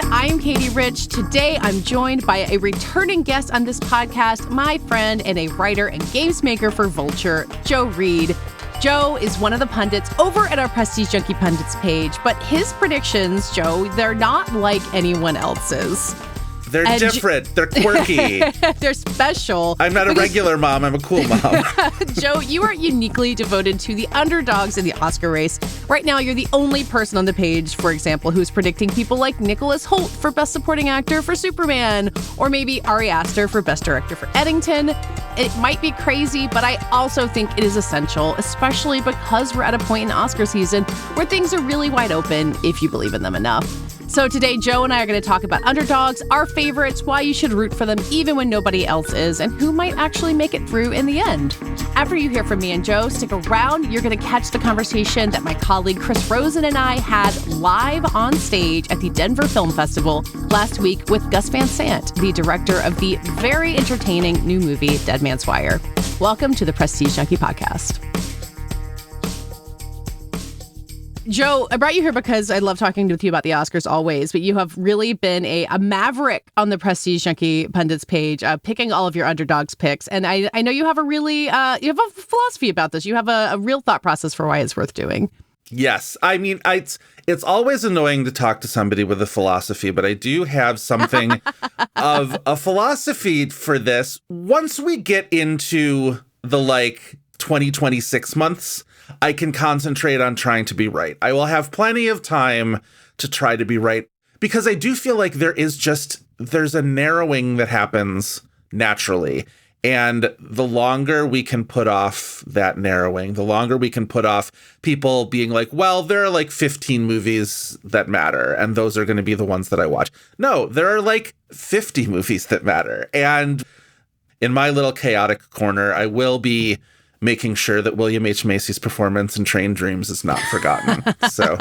I'm Katie Rich. Today, I'm joined by a returning guest on this podcast, my friend and a writer and games maker for Vulture, Joe Reid. Joe is one of the pundits over at our Prestige Junkie Pundits page, but his predictions, Joe, they're not like anyone else's. They're different. They're quirky. They're special. I'm not a regular mom. I'm a cool mom. Joe, you are uniquely devoted to the underdogs in the Oscar race. Right now, you're the only person on the page, for example, who's predicting people like Nicholas Hoult for Best Supporting Actor for Superman, or maybe Ari Aster for Best Director for Eddington. It might be crazy, but I also think it is essential, especially because we're at a point in Oscar season where things are really wide open if you believe in them enough. So today, Joe and I are going to talk about underdogs, our favorites, why you should root for them even when nobody else is, and who might actually make it through in the end. After you hear from me and Joe, stick around. You're going to catch the conversation that my colleague Chris Rosen and I had live on stage at the Denver Film Festival last week with Gus Van Sant, the director of the very entertaining new movie, Dead Man's Wire. Welcome to the Prestige Junkie Podcast. Joe, I brought you here because I love talking with you about the Oscars always, but you have really been a maverick on the Prestige Junkie Pundits page, picking all of your underdogs picks. And I know you have a really, you have a philosophy about this. You have a real thought process for why it's worth doing. Yes. I mean, it's always annoying to talk to somebody with a philosophy, but I do have something of a philosophy for this. Once we get into the 2026 months, I can concentrate on trying to be right. I will have plenty of time to try to be right because I do feel like there's a narrowing that happens naturally. And the longer we can put off that narrowing, the longer we can put off people being like, well, there are 15 movies that matter, and those are going to be the ones that I watch. No, there are 50 movies that matter. And in my little chaotic corner, I will be making sure that William H. Macy's performance in Train Dreams is not forgotten. So,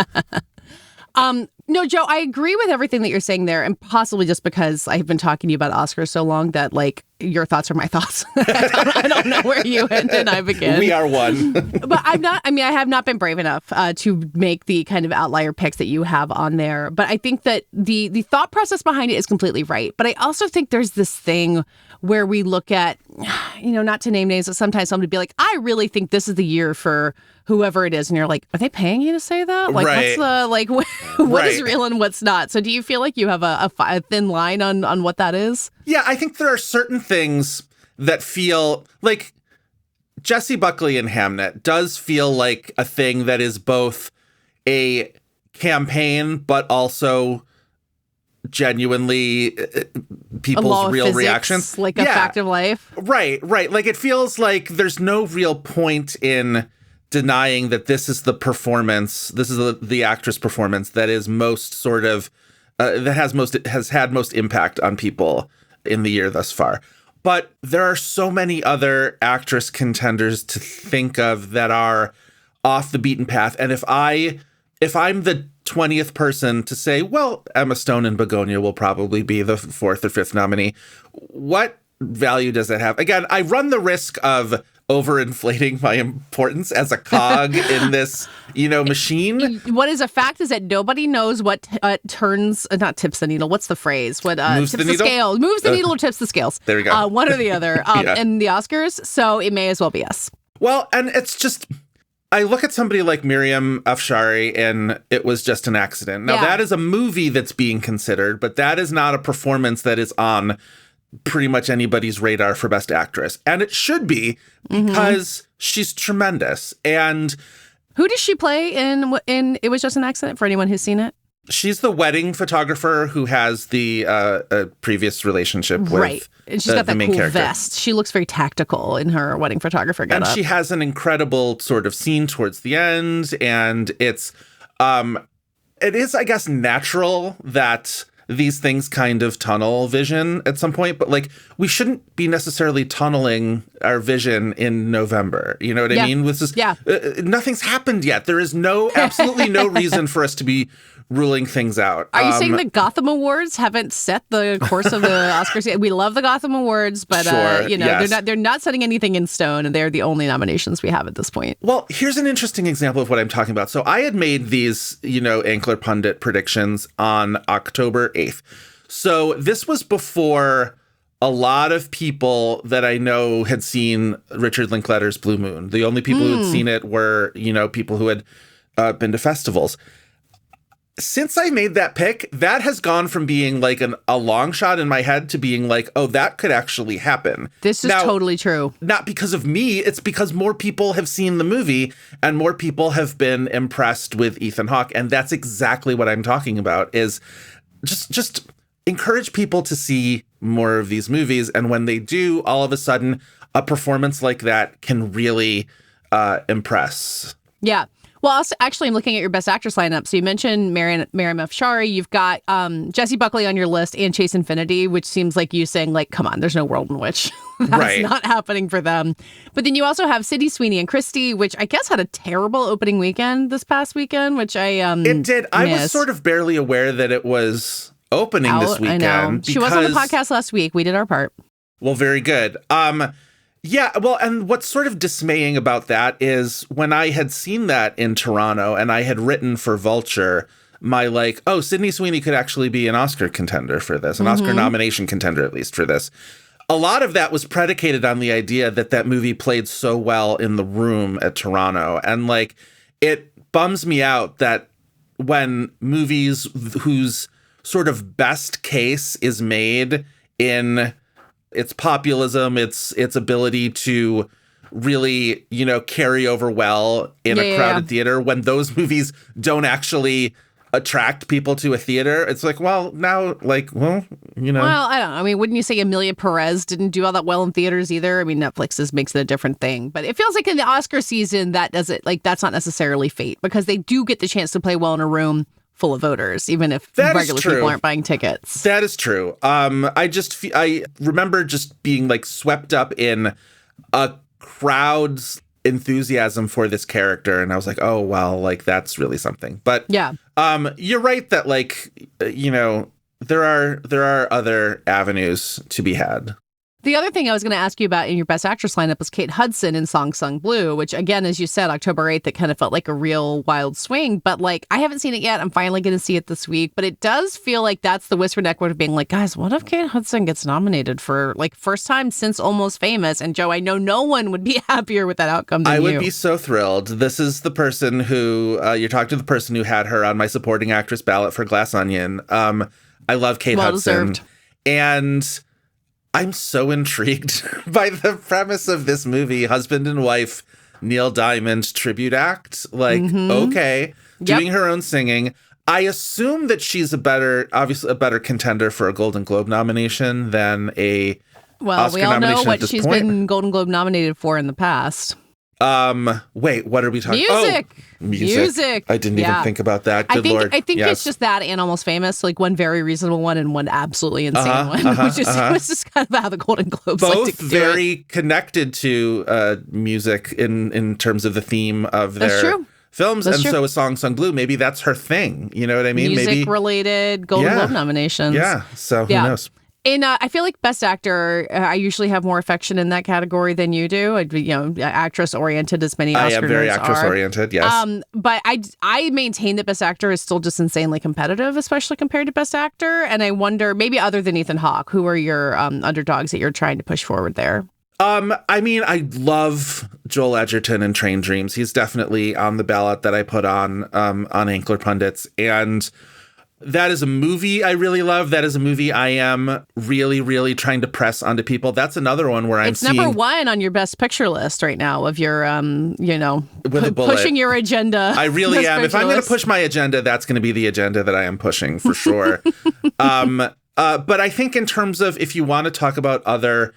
no, Joe, I agree with everything that you're saying there, and possibly just because I've been talking to you about Oscars so long that your thoughts are my thoughts. I don't know where you end and I begin. We are one. But I have not been brave enough to make the kind of outlier picks that you have on there. But I think that the thought process behind it is completely right. But I also think there's this thing where we look at, not to name names, but sometimes somebody would be like, I really think this is the year for whoever it is. And you're like, are they paying you to say that? Right. What is real and what's not? So do you feel like you have a thin line on what that is? Yeah, I think there are certain things that feel like Jessie Buckley in Hamnet does feel like a thing that is both a campaign, but also genuinely people's real physics, reactions. A fact of life. Right. It feels like there's no real point in denying that this is the performance, this is the actress performance that is most sort of, that has had most impact on people in the year thus far. But there are so many other actress contenders to think of that are off the beaten path. And if I'm the 20th person to say, well, Emma Stone and Begonia will probably be the 4th or 5th nominee, what value does that have? Again, I run the risk of overinflating my importance as a cog in this, machine. What is a fact is that nobody knows what not tips the needle. What's the phrase? What moves tips the scale? Moves the needle or tips the scales? There we go. One or the other in the Oscars. So it may as well be us. Well, and it's just, I look at somebody like Miriam Afshari and It Was Just an Accident. Now, that is a movie that's being considered, but that is not a performance that is on pretty much anybody's radar for Best Actress. And it should be because she's tremendous. And who does she play in It Was Just an Accident, for anyone who's seen it? She's the wedding photographer who has the previous relationship with right. And she's got that main cool character. Vest. She looks very tactical in her wedding photographer getup. And she has an incredible sort of scene towards the end. And it is, I guess, natural that these things kind of tunnel vision at some point, but we shouldn't be necessarily tunneling our vision in November. You know what I mean? Nothing's happened yet. There is absolutely no reason for us to be ruling things out. Are you saying the Gotham Awards haven't set the course of the Oscars yet? We love the Gotham Awards, but yes. they're not setting anything in stone, and they're the only nominations we have at this point. Well, here's an interesting example of what I'm talking about. So I had made these, Ankler Pundit predictions on October 8th. So this was before a lot of people that I know had seen Richard Linklater's Blue Moon. The only people who had seen it were, people who had been to festivals. Since I made that pick, that has gone from being like a long shot in my head to being like, oh, that could actually happen. This is totally true. Not because of me. It's because more people have seen the movie and more people have been impressed with Ethan Hawke. And that's exactly what I'm talking about, is just encourage people to see more of these movies. And when they do, all of a sudden, a performance like that can really impress. Yeah. Well, also, actually, I'm looking at your Best Actress lineup. So you mentioned Mariam Afshari. You've got Jessie Buckley on your list and Chase Infinity, which seems like you saying, like, come on, there's no world in which that's not happening for them. But then you also have Sydney Sweeney and Christie, which I guess had a terrible opening weekend this past weekend, which I It did. I was sort of barely aware that it was opening this weekend. I know. She was on the podcast last week. We did our part. Well, very good. Yeah, well, and what's sort of dismaying about that is when I had seen that in Toronto and I had written for Vulture, Sydney Sweeney could actually be an Oscar contender for this, an Oscar nomination contender, at least, for this. A lot of that was predicated on the idea that movie played so well in the room at Toronto. And it bums me out that when movies whose sort of best case is made in its populism, its ability to really, carry over well in a crowded theater, when those movies don't actually attract people to a theater, it's like, well, now, Well, I don't know. I mean, wouldn't you say Emilia Perez didn't do all that well in theaters either? I mean, Netflix makes it a different thing. But it feels like in the Oscar season, that's not necessarily fate, because they do get the chance to play well in a room full of voters, even if regular people aren't buying tickets. That is true. I remember just being swept up in a crowd's enthusiasm for this character, and I was like, oh well, that's really something. But yeah, you're right that there are other avenues to be had. The other thing I was going to ask you about in your Best Actress lineup was Kate Hudson in Song Sung Blue, which, again, as you said, October 8th, it kind of felt like a real wild swing. But, I haven't seen it yet. I'm finally going to see it this week. But it does feel like that's the whisper network of being like, guys, what if Kate Hudson gets nominated for, first time since Almost Famous? And, Joe, I know no one would be happier with that outcome than you. I would be so thrilled. This is the person who, you're talking to the person who had her on my supporting actress ballot for Glass Onion. I love Kate Hudson. Deserved. And I'm so intrigued by the premise of this movie, husband and wife, Neil Diamond tribute act. Okay, doing her own singing. I assume that she's obviously a better contender for a Golden Globe nomination than a Oscar we all know what she's been Golden Globe nominated for in the past. Wait, what are we talking about? Music. I didn't even think about that. Good Lord. I think it's just that and Almost Famous, one very reasonable one and one absolutely insane one, which is just kind of how the Golden Globes both very connected to music in terms of the theme of their films. That's true. So is Song Sung Blue. Maybe that's her thing. You know what I mean? Music-related Golden Globe nominations. Yeah, so who knows? And I feel like Best Actor, I usually have more affection in that category than you do. Actress-oriented as many Oscar I am very actress-oriented, yes. But I maintain that Best Actor is still just insanely competitive, especially compared to Best Actor. And I wonder, maybe other than Ethan Hawke, who are your underdogs that you're trying to push forward there? I mean, I love Joel Edgerton in Train Dreams. He's definitely on the ballot that I put on Ankler Pundits. And that is a movie I really love. That is a movie I am really, really trying to press onto people. That's another one where it's number one on your Best Picture list right now of your, pushing your agenda. I really am. If I'm going to push my agenda, that's going to be the agenda that I am pushing for sure. But I think in terms of if you want to talk about other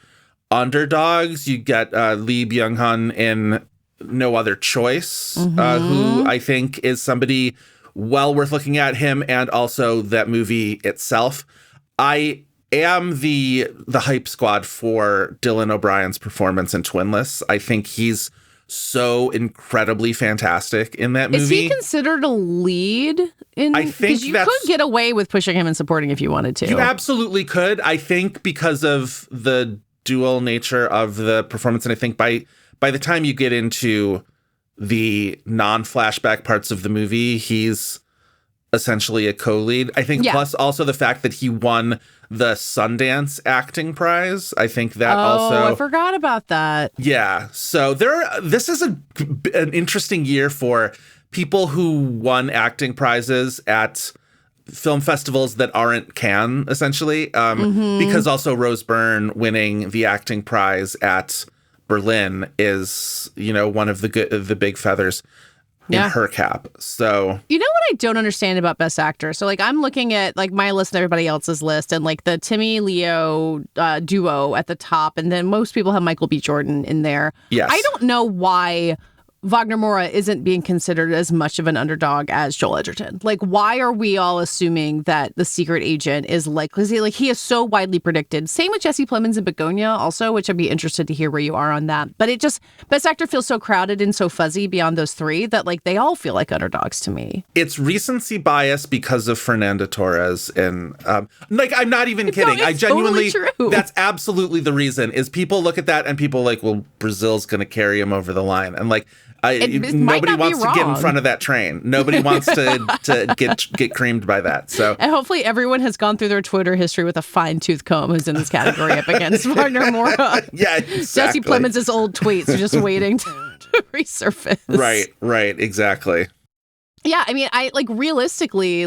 underdogs, you get Lee Byung-hun in No Other Choice, who I think is somebody well worth looking at, him and also that movie itself. I am the hype squad for Dylan O'Brien's performance in Twinless. I think he's so incredibly fantastic in that movie. Is he considered a lead in? I think you could get away with pushing him and supporting if you wanted to. You absolutely could. I think because of the dual nature of the performance, and I think by the time you get into the non-flashback parts of the movie, he's essentially a co-lead. I think plus also the fact that he won the Sundance acting prize. I think that also... I forgot about that. Yeah. So this is an interesting year for people who won acting prizes at film festivals that aren't Cannes, essentially. Because also Rose Byrne winning the acting prize at Berlin is, one of the big feathers in her cap. So you know what I don't understand about Best Actor? So I'm looking at my list and everybody else's list, and the Timmy Leo duo at the top, and then most people have Michael B. Jordan in there. Yes. I don't know why Wagner Moura isn't being considered as much of an underdog as Joel Edgerton. Why are we all assuming that the secret agent is because he is so widely predicted. Same with Jesse Plemons and Begonia also, which I'd be interested to hear where you are on that. But it just, Best Actor feels so crowded and so fuzzy beyond those three that they all feel like underdogs to me. It's recency bias because of Fernanda Torres. And I'm not even kidding. No, I genuinely, totally that's absolutely the reason is people look at that and people well, Brazil's going to carry him over the line. And nobody wants to get in front of that train. Nobody wants to get creamed by that. So, and hopefully everyone has gone through their Twitter history with a fine-tooth comb who's in this category up against Wagner Moura. Yeah, exactly. Jesse Plemons' old tweets are just waiting to resurface. Right, exactly. Yeah, I mean, realistically,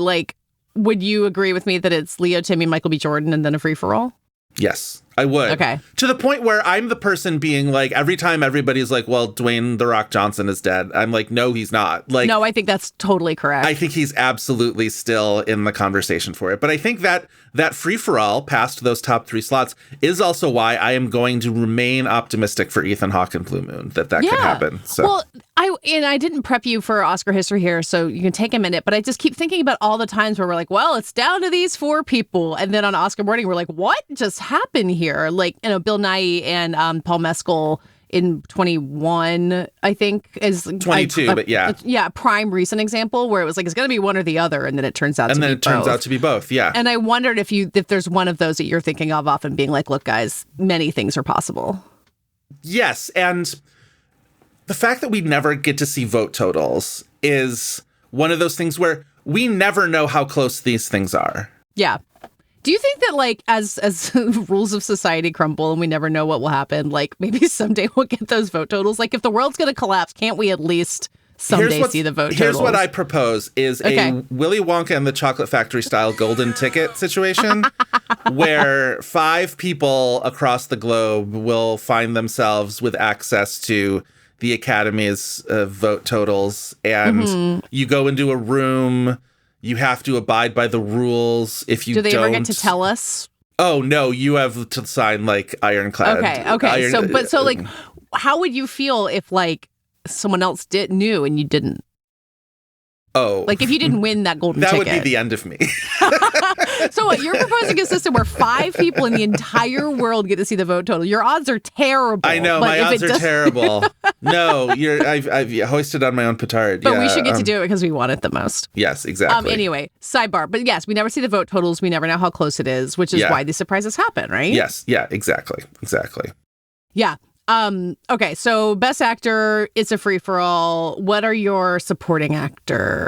would you agree with me that it's Leo, Timmy, Michael B. Jordan, and then a free-for-all? Yes, I would. Okay. To the point where I'm the person being every time everybody's well, Dwayne "The Rock" Johnson is dead. I'm no, he's not. No, I think that's totally correct. I think he's absolutely still in the conversation for it. But I think that free-for-all past those top three slots is also why I am going to remain optimistic for Ethan Hawke and Blue Moon, that could happen. So. Well, I didn't prep you for Oscar history here, so you can take a minute, but I just keep thinking about all the times where we're well, it's down to these four people. And then on Oscar morning, we're what just happened here? Bill Nighy and Paul Mescal in 21, I think, is 22, but yeah. Yeah, prime recent example where it was it's going to be one or the other, and then it turns out to be both. Yeah. And I wondered if there's one of those that you're thinking of often being look, guys, many things are possible. Yes, and the fact that we never get to see vote totals is one of those things where we never know how close these things are. Yeah. Do you think that as rules of society crumble and we never know what will happen, maybe someday we'll get those vote totals? If the world's going to collapse, can't we at least someday see the vote totals? Here's what I propose is a Willy Wonka and the Chocolate Factory style golden ticket situation where 5 people across the globe will find themselves with access to the Academy's vote totals, and you go into a room. You have to abide by the rules. If you don't... Do they ever get to tell us? Oh, no. You have to sign, ironclad. Okay. How would you feel if, someone else knew and you didn't? Oh. If you didn't win that golden ticket. That would be the end of me. So what, you're proposing a system where 5 people in the entire world get to see the vote total. Your odds are terrible. I know, my odds are terrible. No, I've hoisted on my own petard. But we should get to do it because we want it the most. Yes, exactly. Anyway, sidebar. But yes, we never see the vote totals. We never know how close it is, which is why these surprises happen, right? Yes. Yeah, exactly. Yeah. Okay, so Best Actor, it's a free-for-all. What are your supporting actor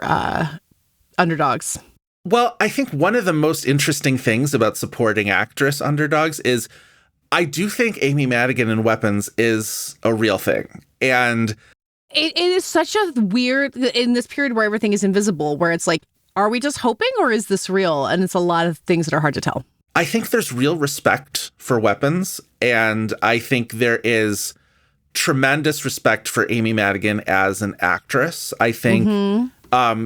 underdogs? Well, I think one of the most interesting things about supporting actress underdogs is I do think Amy Madigan in Weapons is a real thing. And it is such a weird, in this period where everything is invisible, where it's are we just hoping or is this real? And it's a lot of things that are hard to tell. I think there's real respect for Weapons, and I think there is tremendous respect for Amy Madigan as an actress. I think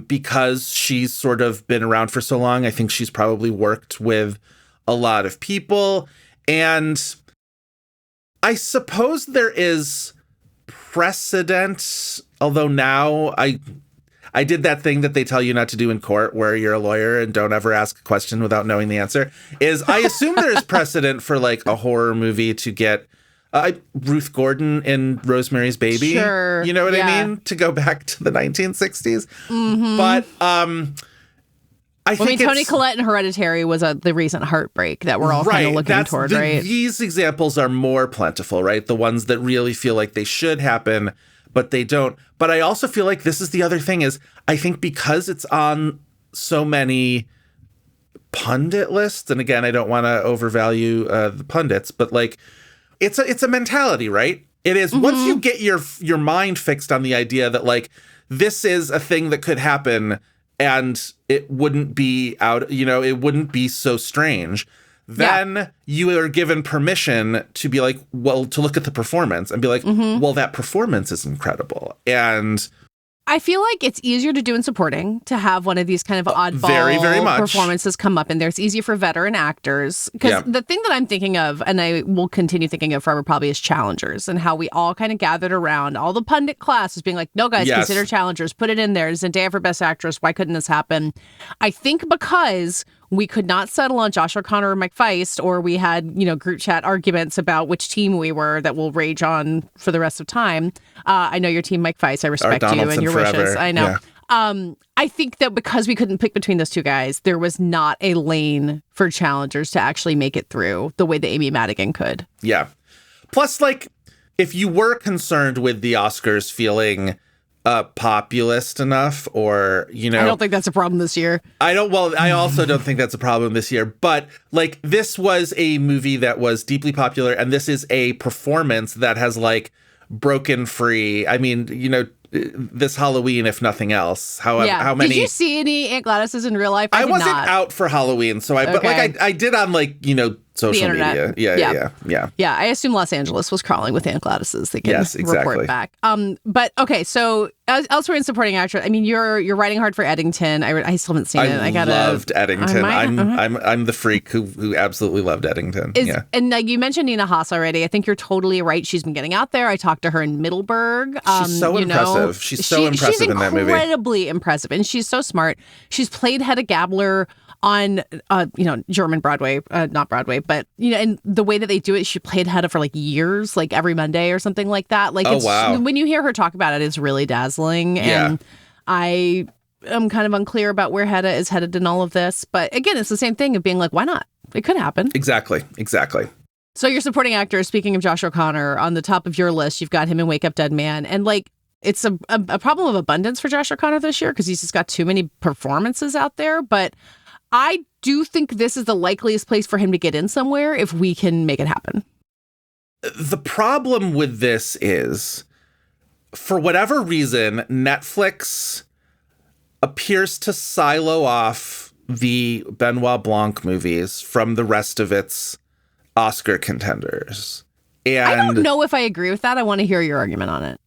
because she's sort of been around for so long, I think she's probably worked with a lot of people. And I suppose there is precedent, although now I did that thing that they tell you not to do in court where you're a lawyer and don't ever ask a question without knowing the answer, is I assume there's precedent for a horror movie to get Ruth Gordon in Rosemary's Baby. Sure. You know what I mean? To go back to the 1960s. Mm-hmm. But I think Toni Collette in Hereditary was the recent heartbreak that we're all kind of looking toward, right? These examples are more plentiful, right? The ones that really feel like they should happen, but they don't. But I also feel like this is the other thing is I think because it's on so many pundit lists, and again, I don't want to overvalue the pundits, but like it's a mentality, right? It is once you get your mind fixed on the idea that like this is a thing that could happen and it wouldn't be it wouldn't be so strange. Then you are given permission to be like, well, to look at the performance and be like, well, that performance is incredible. And I feel like it's easier to do in supporting, to have one of these kind of oddball very, very much. performances come up in there. It's easier for veteran actors. Because the thing that I'm thinking of, and I will continue thinking of forever probably, is challengers, and how we all kind of gathered around, all the pundit classes being like, no, guys, consider challengers. Put it in there. Zendaya for Best Actress. Why couldn't this happen? I think because we could not settle on Josh O'Connor or Mike Feist, or we had, group chat arguments about which team we were that will rage on for the rest of time. I know your team, Mike Feist. I respect you and your forever. wishes. I know. Yeah. I think that because we couldn't pick between those two guys, there was not a lane for challengers to actually make it through the way that Amy Madigan could. Yeah. Plus, like, if you were concerned with the Oscars feeling populist enough, or I don't think that's a problem this year. I also don't think that's a problem this year, but like this was a movie that was deeply popular, and this is a performance that has like broken free. I mean, this Halloween, if nothing else. How many? Did you see any Aunt Gladys's in real life? I wasn't not. out for Halloween, so but like I did on like social media. Yeah. I assume Los Angeles was crawling with Aunt Gladys's. They can report back. But okay, so elsewhere in supporting actor, I mean, you're writing hard for Eddington. I still haven't seen it. I loved Eddington. I'm the freak who absolutely loved Eddington. And like you mentioned Nina Haas already. I think you're totally right. She's been getting out there. I talked to her in Middleburg. She's so impressive. She's so impressive in that movie. She's incredibly impressive, and she's so smart. She's played Hedda Gabler on German Broadway, not Broadway, but and the way that they do it, she played Hedda for like years, like every Monday or something like that. Like, when you hear her talk about it, it's really dazzling. And I am kind of unclear about where Hedda is headed in all of this. But again, it's the same thing of being like, why not? It could happen. Exactly. So your supporting actor, speaking of Josh O'Connor, on the top of your list, you've got him in Wake Up Dead Man. And like, it's a problem of abundance for Josh O'Connor this year because he's just got too many performances out there. But I do think this is the likeliest place for him to get in somewhere if we can make it happen. The problem with this is, for whatever reason, Netflix appears to silo off the Benoit Blanc movies from the rest of its Oscar contenders. And I don't know if I agree with that. I want to hear your argument on it.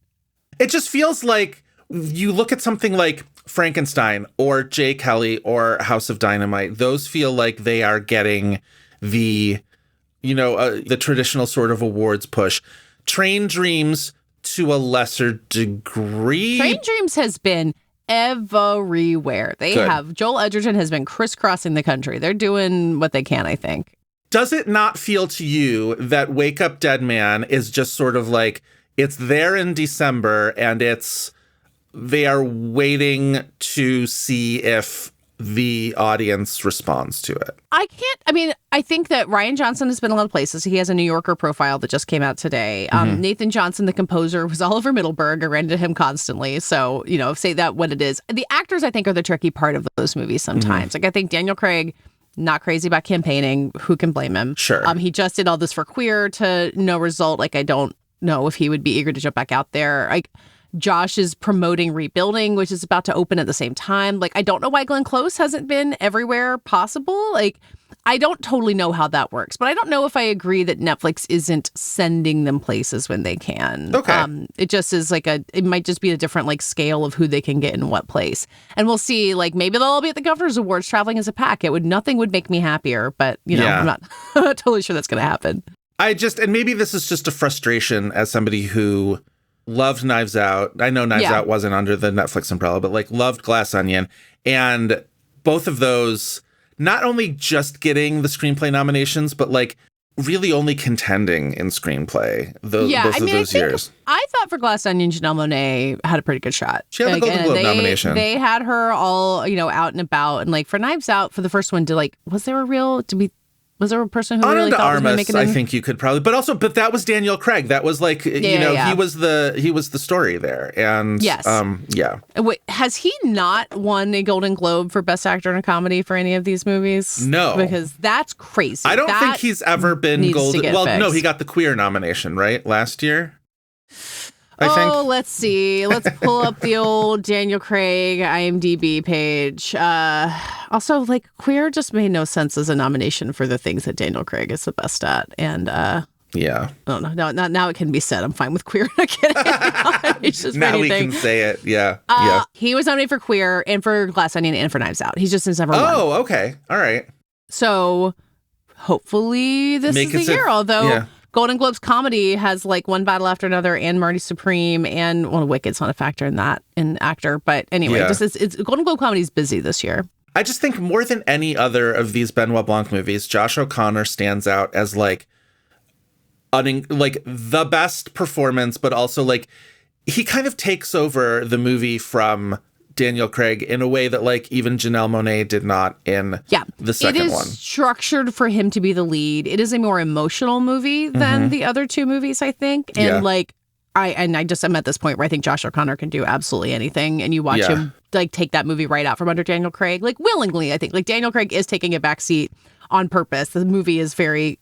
It just feels like you look at something like Frankenstein or Jay Kelly or House of Dynamite. Those feel like they are getting the traditional sort of awards push. Train Dreams, to a lesser degree. Train Dreams has been everywhere. Joel Edgerton has been crisscrossing the country. They're doing what they can, I think. Does it not feel to you that Wake Up Dead Man is just sort of like, it's there in December and they are waiting to see if the audience responds to it? I think that Rian Johnson has been a lot of places. He has a New Yorker profile that just came out today. Nathan Johnson, the composer, was all over Middleburg. I ran into him constantly. So, say that what it is. The actors, I think, are the tricky part of those movies sometimes. Like, I think Daniel Craig, not crazy about campaigning. Who can blame him? Sure. He just did all this for Queer to no result. Like, I don't know if he would be eager to jump back out there. Like, Josh is promoting Rebuilding, which is about to open at the same time. Like, I don't know why Glenn Close hasn't been everywhere possible. Like, I don't totally know how that works, but I don't know if I agree that Netflix isn't sending them places when they can. Okay. It just is like it might just be a different like scale of who they can get in what place. And we'll see, like, maybe they'll all be at the Governor's Awards traveling as a pack. Nothing would make me happier, but I'm not totally sure that's going to happen. And maybe this is just a frustration as somebody who loved Knives Out. I know Knives Out wasn't under the Netflix umbrella, but like loved Glass Onion. And both of those, not only just getting the screenplay nominations, but like really only contending in screenplay both of those years. I thought for Glass Onion, Janelle Monáe had a pretty good shot. She had the Golden Globe nomination. They had her all, out and about. And like for Knives Out, for the first one, was there a real, Was there a person who Ana really de thought was going to make Armas, it in? I think you could probably, but that was Daniel Craig. That was like, he was the story there. And yes. Yeah. Wait, has he not won a Golden Globe for Best Actor in a Comedy for any of these movies? No. Because that's crazy. I don't think he's ever been Golden. Well, fixed. no, he got the queer nomination, right? Last year. I think. Let's see. Let's pull up the old Daniel Craig IMDb page. Also, like, queer just made no sense as a nomination for the things that Daniel Craig is the best at. And yeah. Oh, no, now it can be said. I'm fine with queer. I'm kidding. Now we can say it. Yeah. Yeah. He was nominated for Queer and for Glass Onion and for Knives Out. He just has never won. Oh, okay. All right. So hopefully this is the year. Although Golden Globes comedy has like One Battle After Another and Marty Supreme and Wicked's not a factor in that in actor. But anyway, it's Golden Globe comedy is busy this year. I just think more than any other of these Benoit Blanc movies, Josh O'Connor stands out as like the best performance, but also like he kind of takes over the movie from Daniel Craig in a way that like even Janelle Monáe did not in the second one. It is structured for him to be the lead. It is a more emotional movie than the other two movies, I think. And I'm at this point where I think Josh O'Connor can do absolutely anything, and you watch him like take that movie right out from under Daniel Craig, like willingly. I think like Daniel Craig is taking a backseat on purpose. The movie is very,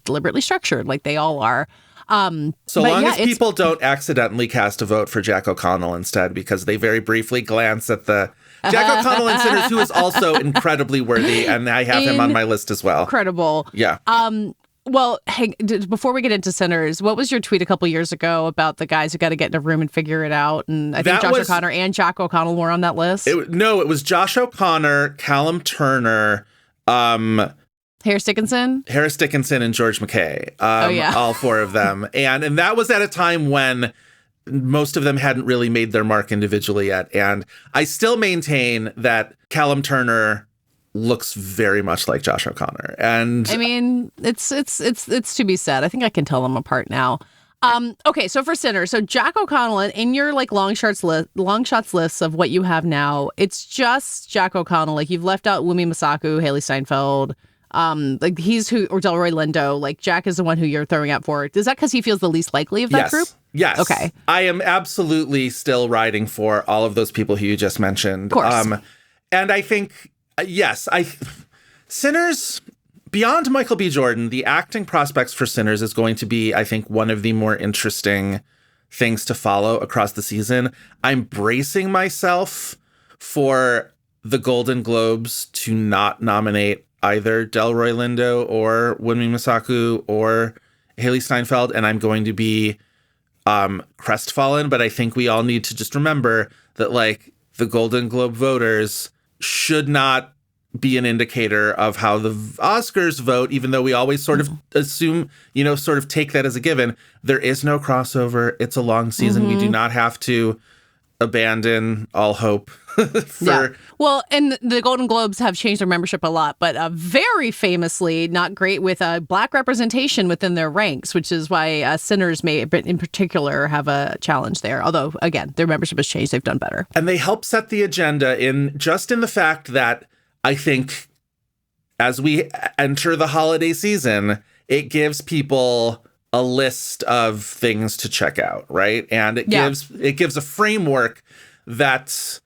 deliberately structured, like they all are. So long as people don't accidentally cast a vote for Jack O'Connell instead, because they very briefly glance at the Jack O'Connell in Sinners, who is also incredibly worthy, and I have him on my list as well. Incredible. Yeah. Well, hey, before we get into Sinners, what was your tweet a couple years ago about the guys who got to get in a room and figure it out? And I think Josh O'Connor and Jack O'Connell were on that list. It was Josh O'Connor, Callum Turner, Harris Dickinson, and George McKay. All four of them. And that was at a time when most of them hadn't really made their mark individually yet. And I still maintain that Callum Turner looks very much like Josh O'Connor. And I mean, it's to be said. I think I can tell them apart now. Okay, so for Sinners, so Jack O'Connell in your like long shots lists of what you have now, it's just Jack O'Connell. Like you've left out Wumi Masaku, Haley Steinfeld. Like he's or Delroy Lindo. Like Jack is the one who you're throwing out for. Is that because he feels the least likely of that group? Yes. Okay. I am absolutely still riding for all of those people who you just mentioned. Of course. And I think Sinners, beyond Michael B. Jordan, the acting prospects for Sinners is going to be, I think, one of the more interesting things to follow across the season. I'm bracing myself for the Golden Globes to not nominate either Delroy Lindo or Wunmi Masaku or Haley Steinfeld, and I'm going to be crestfallen, but I think we all need to just remember that like the Golden Globe voters should not be an indicator of how the Oscars vote, even though we always sort of assume, sort of take that as a given. There is no crossover. It's a long season. We do not have to abandon all hope. Well, and the Golden Globes have changed their membership a lot, but very famously not great with Black representation within their ranks, which is why Sinners may in particular have a challenge there. Although, again, their membership has changed. They've done better. And they help set the agenda in the fact that I think as we enter the holiday season, it gives people a list of things to check out, right? And it gives a framework that's,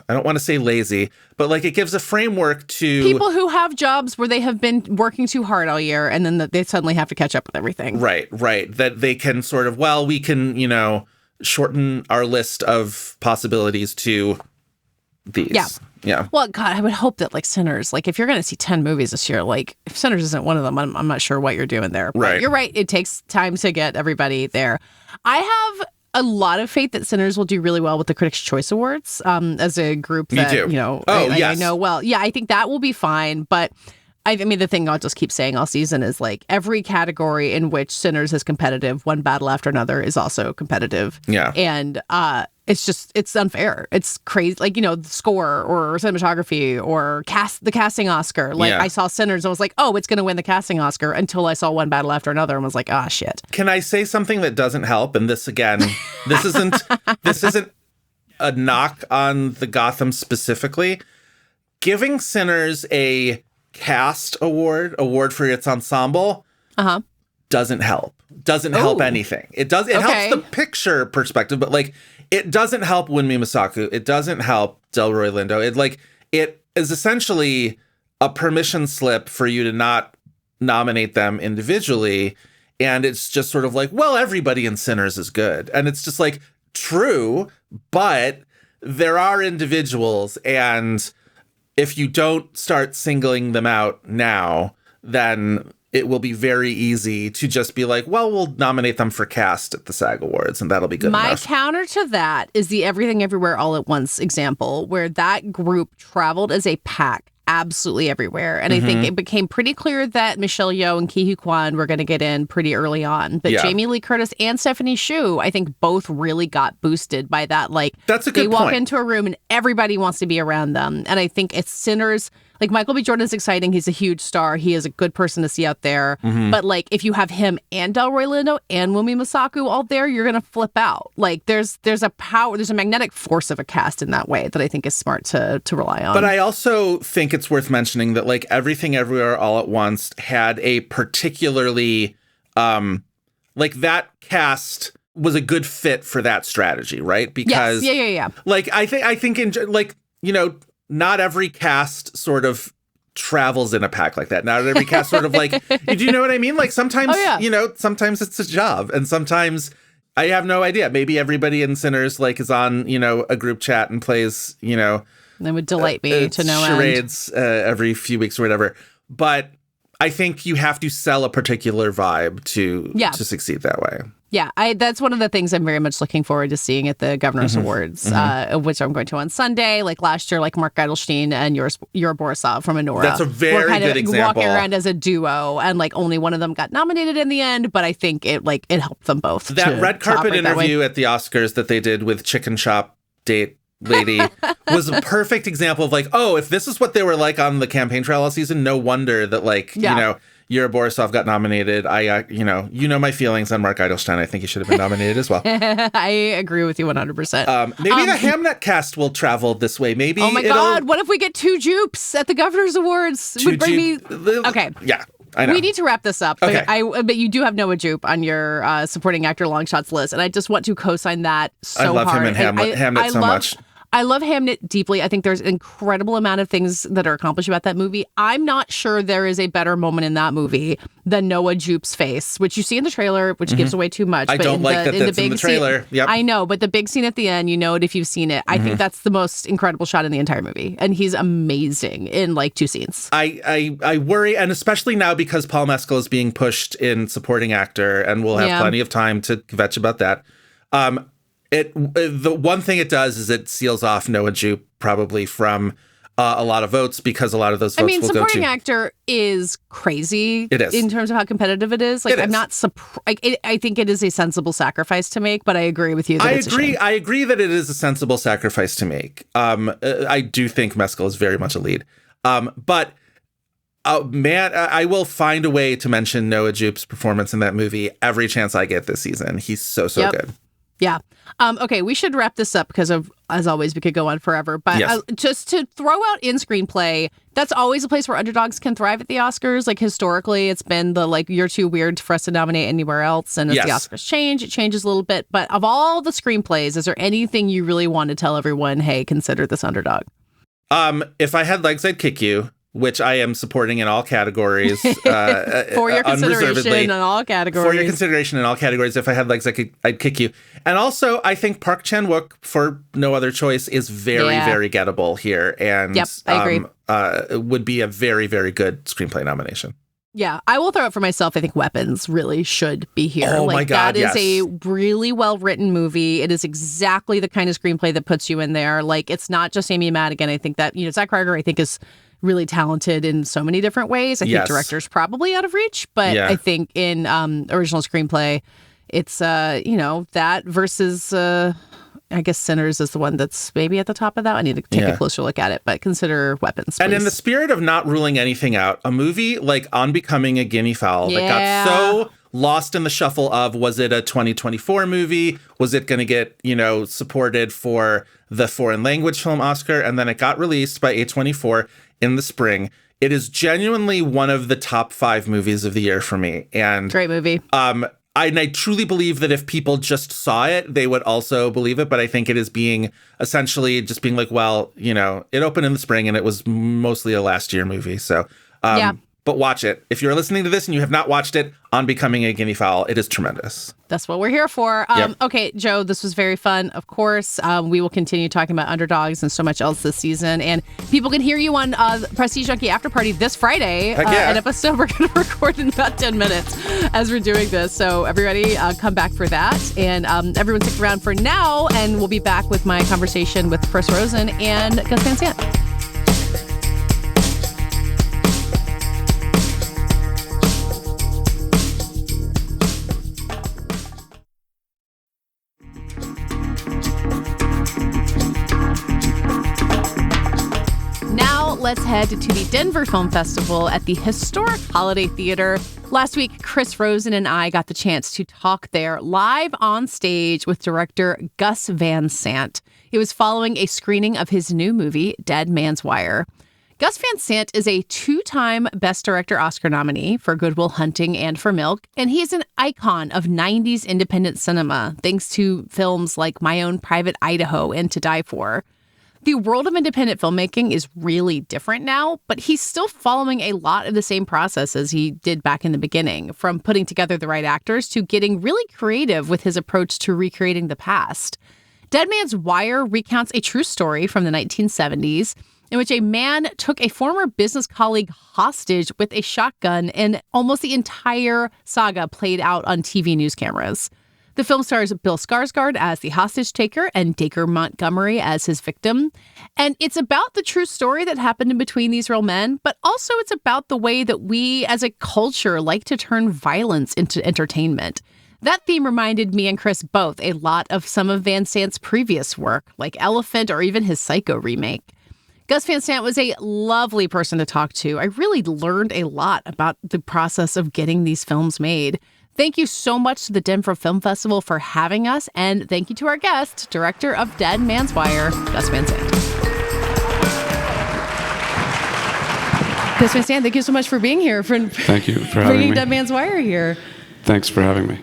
I don't want to say lazy, but like it gives a framework to people who have jobs where they have been working too hard all year and then they suddenly have to catch up with everything. Right. That they can sort of, we can, shorten our list of possibilities to these. Yeah. Well, God, I would hope that like Sinners, like if you're going to see 10 movies this year, like if Sinners isn't one of them, I'm not sure what you're doing there. But right. You're right. It takes time to get everybody there. I have a lot of faith that Sinners will do really well with the Critics' Choice Awards as a group that, Me too. I know well. Yeah, I think that will be fine. But I mean, the thing I'll just keep saying all season is like every category in which Sinners is competitive, One Battle After Another is also competitive. Yeah. And it's unfair. It's crazy. Like, the score or cinematography or the casting Oscar. Like I saw Sinners and I was like, oh, it's going to win the casting Oscar until I saw One Battle After Another and was like, ah, shit. Can I say something that doesn't help? And this again, this isn't a knock on the Gotham specifically. Giving Sinners a cast award for its ensemble, doesn't help. Doesn't help anything. It helps the picture perspective, but like it doesn't help Wunmi Masaku. It doesn't help Delroy Lindo. It is essentially a permission slip for you to not nominate them individually. And it's just sort of like, well, everybody in Sinners is good. And it's just like, true, but there are individuals, and if you don't start singling them out now, then it will be very easy to just be like, well, we'll nominate them for cast at the SAG Awards, and that'll be good enough. My counter to that is the Everything Everywhere All at Once example, where that group traveled as a pack absolutely everywhere. And I think it became pretty clear that Michelle Yeoh and Ki Hee Kwan were going to get in pretty early on. But Jamie Lee Curtis and Stephanie Hsu, I think both really got boosted by that. Like, that's a good point. They walk into a room and everybody wants to be around them. And I think it's Sinners. Like, Michael B. Jordan's exciting. He's a huge star. He is a good person to see out there. But, like, if you have him and Delroy Lindo and Wunmi Masaku all there, you're going to flip out. Like, there's a power, there's a magnetic force of a cast in that way that I think is smart to rely on. But I also think it's worth mentioning that, like, Everything Everywhere All at Once had a particularly, like, that cast was a good fit for that strategy, right? Because, like, I think in, like, you know, not every cast sort of travels in a pack like that. Not every cast sort of like, do you know what I mean? Like sometimes, you know, sometimes it's a job, and sometimes I have no idea. Maybe everybody in Sinners like is on, you know, a group chat and plays, you know, that would delight me to no charades every few weeks or whatever. But I think you have to sell a particular vibe to succeed that way. Yeah, that's one of the things I'm very much looking forward to seeing at the Governor's Awards, which I'm going to on Sunday. Like last year, like Mark Eidelstein and Yura Borisov from Anora. That's a very good example. Walking around as a duo, and like only one of them got nominated in the end, but I think it helped them both. That red carpet interview at the Oscars that they did with Chicken Shop Date lady was a perfect example of like, oh, if this is what they were like on the campaign trail all season, no wonder that like, you know, Yura Borisov got nominated. You know my feelings on Mark Eidelstein. I think he should have been nominated as well. I agree with you 100%. Maybe the Hamnet cast will travel this way. Maybe. Oh my God! What if we get 2 Jupes at the Governor's Awards? Okay. Yeah. I know. We need to wrap this up. Okay. But you do have Noah Jupe on your supporting actor long shots list, and I just want to co-sign that so hard. I love him in Hamnet so much. I love Hamnet deeply. I think there's an incredible amount of things that are accomplished about that movie. I'm not sure there is a better moment in that movie than Noah Jupe's face, which you see in the trailer, which gives away too much. I don't like that's in the trailer. Scene, I know, but the big scene at the end, you know it if you've seen it. I think that's the most incredible shot in the entire movie. And he's amazing in like 2 scenes. I worry, and especially now because Paul Mescal is being pushed in supporting actor, and we'll have plenty of time to kvetch about that. The one thing it does is it seals off Noah Jupe probably from a lot of votes, because a lot of those votes will go to... supporting actor is crazy. It is. In terms of how competitive it is. Like, I'm not surprised. I think it is a sensible sacrifice to make, but I agree with you that it's a shame. I agree that it is a sensible sacrifice to make. I do think Mescal is very much a lead. But... man, I will find a way to mention Noah Jupe's performance in that movie every chance I get this season. He's so good. Yeah. Okay, we should wrap this up because of, as always, we could go on forever. But just to throw out in screenplay, that's always a place where underdogs can thrive at the Oscars. Like historically, it's been the like, you're too weird for us to nominate anywhere else. And as the Oscars change, it changes a little bit. But of all the screenplays, is there anything you really want to tell everyone, hey, consider this Underdog? If I Had Legs, I'd Kick You, which I am supporting in all categories. For your consideration in all categories. For your consideration in all categories. If I Had Legs, I'd Kick You. And also, I think Park Chan-wook, for no other choice, is very gettable here. And I agree. Would be a very, very good screenplay nomination. Yeah, I will throw it for myself. I think Weapons really should be here. Oh my God, that is a really well-written movie. It is exactly the kind of screenplay that puts you in there. Like, it's not just Amy Madigan. I think that, Zach Carter, I think, is really talented in so many different ways. I think director's probably out of reach, but I think in original screenplay, it's that versus I guess Sinners is the one that's maybe at the top of that. I need to take a closer look at it, but consider Weapons, please. And in the spirit of not ruling anything out, a movie like On Becoming a Guinea Fowl that got so lost in the shuffle of, was it a 2024 movie? Was it going to get, supported for the foreign language film Oscar? And then it got released by A24 in the spring. It is genuinely one of the top 5 movies of the year for me. And great movie. I truly believe that if people just saw it, they would also believe it. But I think it is being essentially just being like, well, it opened in the spring and it was mostly a last year movie. So, but watch it. If you're listening to this and you have not watched it, On Becoming a Guinea Fowl, it is tremendous. That's what we're here for. Yep. Okay, Joe, this was very fun. Of course, we will continue talking about Underdogs and so much else this season. And people can hear you on Prestige Junkie After Party this Friday. An episode we're going to record in about 10 minutes as we're doing this. So everybody come back for that. And everyone stick around for now. And we'll be back with my conversation with Chris Rosen and Gus Van Sant. Let's head to the Denver Film Festival at the historic Holiday Theater. Last week, Chris Rosen and I got the chance to talk there live on stage with director Gus Van Sant. It was following a screening of his new movie, Dead Man's Wire. Gus Van Sant is a 2-time Best Director Oscar nominee for Good Will Hunting and for Milk, and he is an icon of 90s independent cinema, thanks to films like My Own Private Idaho and To Die For. The world of independent filmmaking is really different now, but he's still following a lot of the same processes he did back in the beginning, from putting together the right actors to getting really creative with his approach to recreating the past. Dead Man's Wire recounts a true story from the 1970s in which a man took a former business colleague hostage with a shotgun, and almost the entire saga played out on TV news cameras. The film stars Bill Skarsgård as the hostage taker and Dacre Montgomery as his victim. And it's about the true story that happened in between these real men, but also it's about the way that we as a culture like to turn violence into entertainment. That theme reminded me and Chris both a lot of some of Van Sant's previous work, like Elephant or even his Psycho remake. Gus Van Sant was a lovely person to talk to. I really learned a lot about the process of getting these films made. Thank you so much to the Denver Film Festival for having us, and thank you to our guest, director of Dead Man's Wire, Gus Van Sant. Gus Van Sant, thank you so much for being here. Thank you for having me. Bringing Dead Man's Wire here. Thanks for having me.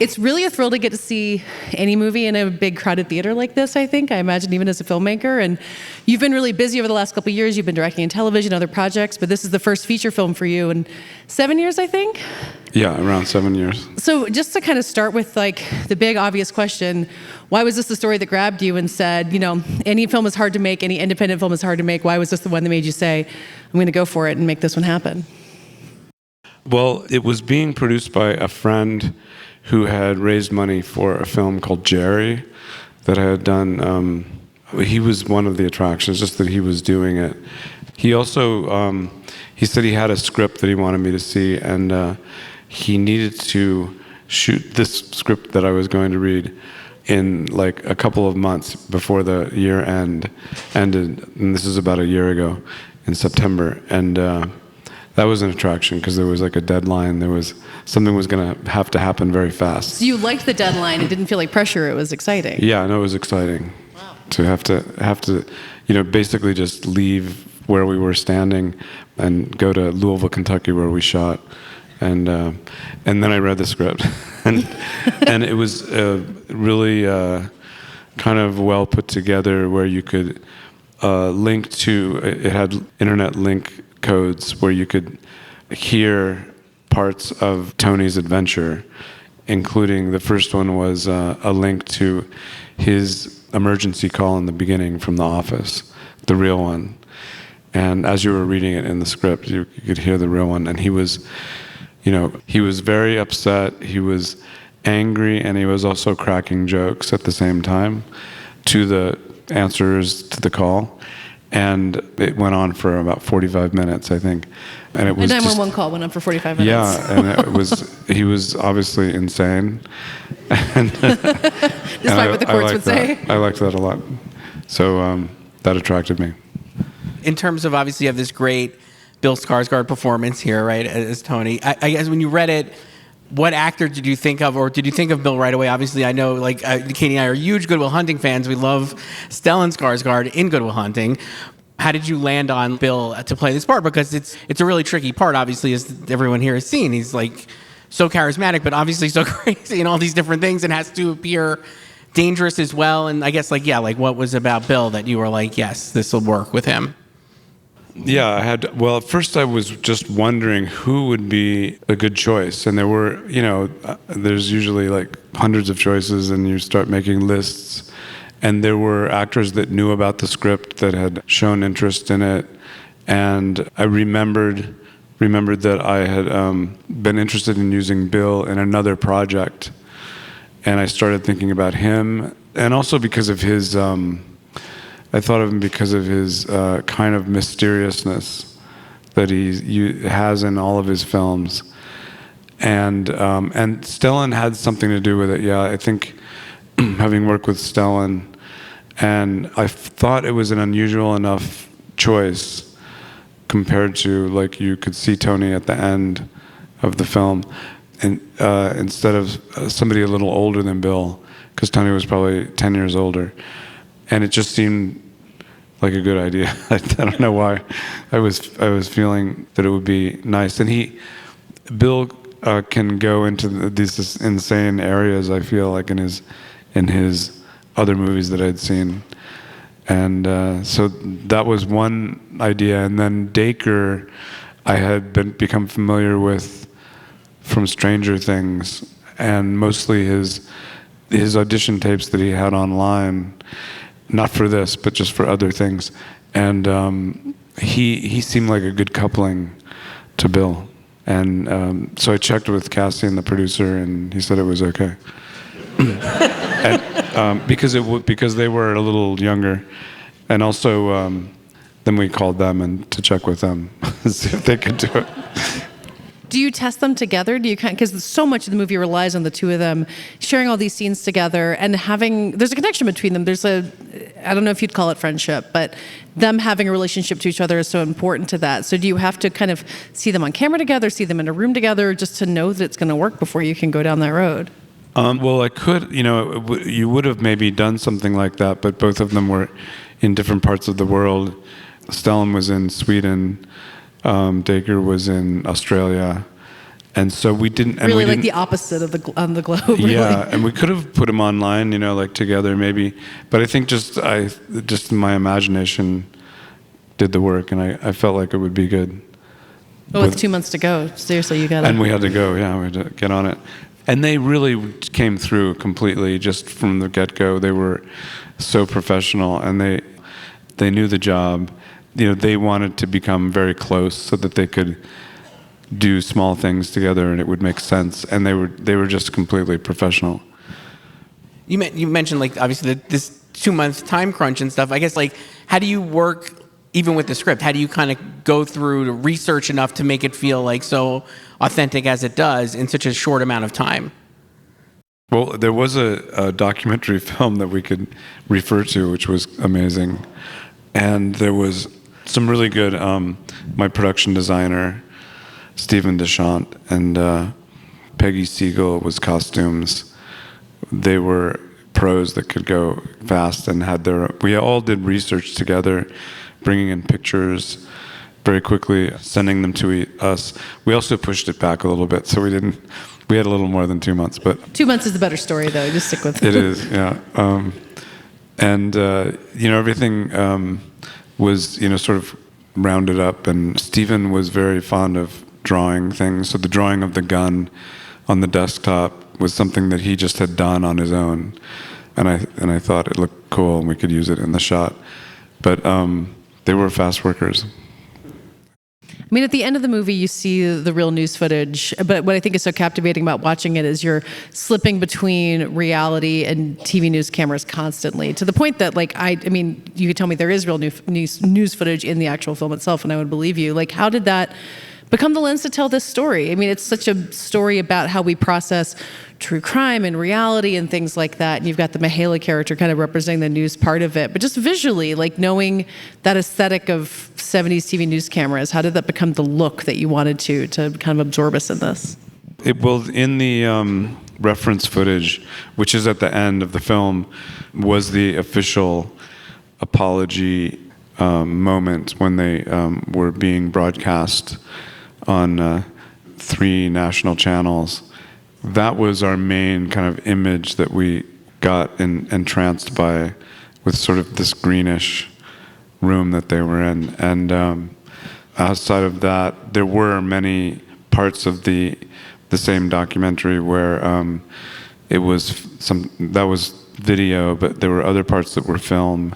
It's really a thrill to get to see any movie in a big crowded theater like this, I think. I imagine even as a filmmaker. And you've been really busy over the last couple of years. You've been directing in television, other projects, but this is the first feature film for you in 7 years, I think? Yeah, around 7 years. So just to kind of start with like the big obvious question, why was this the story that grabbed you and said, any film is hard to make, any independent film is hard to make. Why was this the one that made you say, I'm going to go for it and make this one happen? Well, it was being produced by a friend who had raised money for a film called Jerry that I had done. He was one of the attractions, just that he was doing it. He also, he said he had a script that he wanted me to see, and he needed to shoot this script that I was going to read in like a couple of months before the year ended, and this is about a year ago in September, and that was an attraction because there was like a deadline. Something was going to have to happen very fast. So you liked the deadline. It didn't feel like pressure. It was exciting. Yeah, no, it was exciting. Wow. To have to, basically just leave where we were standing and go to Louisville, Kentucky, where we shot, and then I read the script, and it was really kind of well put together, where you could link to. It had internet link codes where you could hear parts of Tony's adventure, including the first one was a link to his emergency call in the beginning from The Office, the real one. And as you were reading it in the script, you could hear the real one. And he was very upset, he was angry, and he was also cracking jokes at the same time to the answers to the call. And it went on for about 45 minutes, I think. And it was a 911 call went on for 45 minutes. Yeah, and he was obviously insane. And, despite what the courts would say. I liked that a lot. So that attracted me. In terms of, obviously, you have this great Bill Skarsgård performance here, right, as Tony. I guess when you read it, what actor did you think of, or did you think of Bill right away? Obviously, I know, Katey and I are huge Good Will Hunting fans. We love Stellan Skarsgård in Good Will Hunting. How did you land on Bill to play this part? Because it's a really tricky part, obviously, as everyone here has seen. He's like so charismatic, but obviously so crazy and all these different things, and has to appear dangerous as well. And I guess what was about Bill that you were like, yes, this will work with him? Yeah, at first I was just wondering who would be a good choice. And there were, there's usually like hundreds of choices, and you start making lists. And there were actors that knew about the script that had shown interest in it. And I remembered that I had been interested in using Bill in another project. And I started thinking about him. And also because of his, I thought of him because of his kind of mysteriousness that he has in all of his films. And Stellan had something to do with it. Yeah, I think having worked with Stellan, and I thought it was an unusual enough choice compared to, like, you could see Tony at the end of the film, and instead of somebody a little older than Bill, because Tony was probably 10 years older, and it just seemed like a good idea. I don't know why. I was feeling that it would be nice, and Bill can go into these insane areas. I feel like in his other movies that I'd seen, and so that was one idea. And then Dacre, I had become familiar with from Stranger Things, and mostly his audition tapes that he had online, not for this, but just for other things. And he seemed like a good coupling to Bill. And so I checked with Cassie and the producer, and he said it was okay. And, because they were a little younger, and also then we called them to check with them, see if they could do it. Do you test them together? Do you because so much of the movie relies on the two of them sharing all these scenes together and there's a connection between them. I don't know if you'd call it friendship, but them having a relationship to each other is so important to that. So do you have to kind of see them on camera together, see them in a room together, just to know that it's going to work before you can go down that road? Well, I could, you would have maybe done something like that, but both of them were in different parts of the world. Stellan was in Sweden, Dacre was in Australia, and so we didn't. And really, like the opposite of on the globe. Really. Yeah, and we could have put them online, like together maybe, but I think just my imagination did the work, and I felt like it would be good. But with 2 months to go, seriously, you got to. And we had to go. Yeah, we had to get on it. And they really came through completely just from the get-go. They were so professional, and they knew the job. They wanted to become very close so that they could do small things together and it would make sense. And they were just completely professional. You mentioned, like, obviously this 2 month time crunch and stuff. I guess, like, how do you work even with the script? How do you kind of go through to research enough to make it feel like so authentic as it does in such a short amount of time? Well, there was a documentary film that we could refer to, which was amazing. And there was some really good, my production designer, Stephen Deschamps, and Peggy Siegel was costumes. They were pros that could go fast and we all did research together, bringing in pictures very quickly, sending them to us. We also pushed it back a little bit, so we had a little more than 2 months. But 2 months is the better story, though. Just stick with it. It is, yeah. And everything was, sort of rounded up, and Stephen was very fond of drawing things. So the drawing of the gun on the desktop was something that he just had done on his own. And I thought it looked cool and we could use it in the shot. But they were fast workers. I mean, at the end of the movie, you see the real news footage, but what I think is so captivating about watching it is you're slipping between reality and TV news cameras constantly, to the point that, like, I mean, you could tell me there is real news footage in the actual film itself, and I would believe you. Like, how did that become the lens to tell this story? I mean, it's such a story about how we process true crime and reality and things like that. And you've got the Mihaela character kind of representing the news part of it. But just visually, like, knowing that aesthetic of 70s TV news cameras, how did that become the look that you wanted to kind of absorb us in this? In the reference footage, which is at the end of the film, was the official apology moment when they were being broadcast on 3 national channels. That was our main kind of image that we got entranced by, with sort of this greenish room that they were in. And outside of that, there were many parts of the same documentary where it was that was video, but there were other parts that were film,